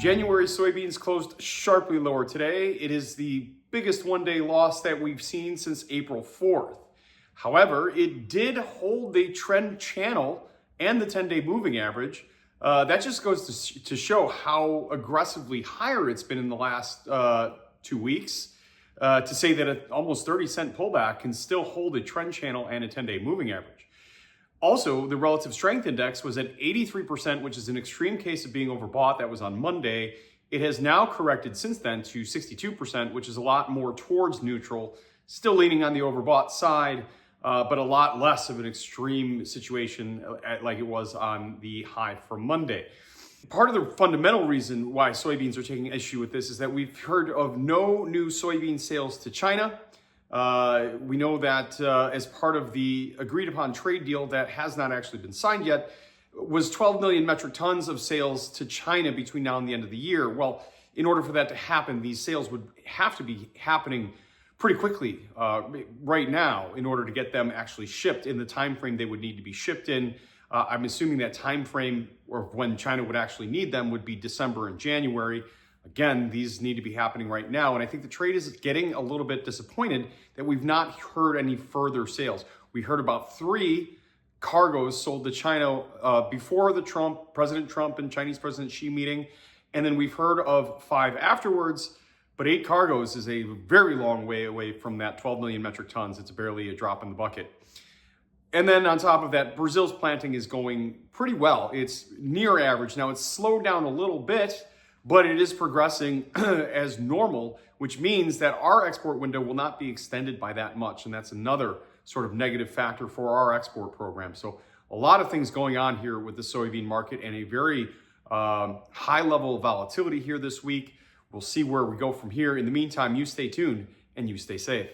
January soybeans closed sharply lower today. It is the biggest one-day loss that we've seen since April 4th. However, it did hold the trend channel and the 10-day moving average. That just goes to show how aggressively higher it's been in the last 2 weeks. To say that an almost 30-cent pullback can still hold a trend channel and a 10-day moving average. Also, the relative strength index was at 83%, which is an extreme case of being overbought. That was on Monday. It has now corrected since then to 62%, which is a lot more towards neutral, still leaning on the overbought side, but a lot less of an extreme situation like it was on the high from Monday. Part of the fundamental reason why soybeans are taking issue with this is that we've heard of no new soybean sales to China. We know that as part of the agreed upon trade deal that has not actually been signed yet, was 12 million metric tons of sales to China between now and the end of the year. Well, in order for that to happen, these sales would have to be happening pretty quickly right now in order to get them actually shipped in the time frame they would need to be shipped in. I'm assuming that time frame or when China would actually need them would be December and January. Again, these need to be happening right now. And I think the trade is getting a little bit disappointed that we've not heard any further sales. We heard about 3 cargoes sold to China before the President Trump and Chinese President Xi meeting. And then we've heard of 5 afterwards. But 8 cargoes is a very long way away from that 12 million metric tons. It's barely a drop in the bucket. And then on top of that, Brazil's planting is going pretty well. It's near average. Now it's slowed down a little bit, but it is progressing as normal, which means that our export window will not be extended by that much. And that's another sort of negative factor for our export program. So a lot of things going on here with the soybean market and a very high level of volatility here this week. We'll see where we go from here. In the meantime, you stay tuned and you stay safe.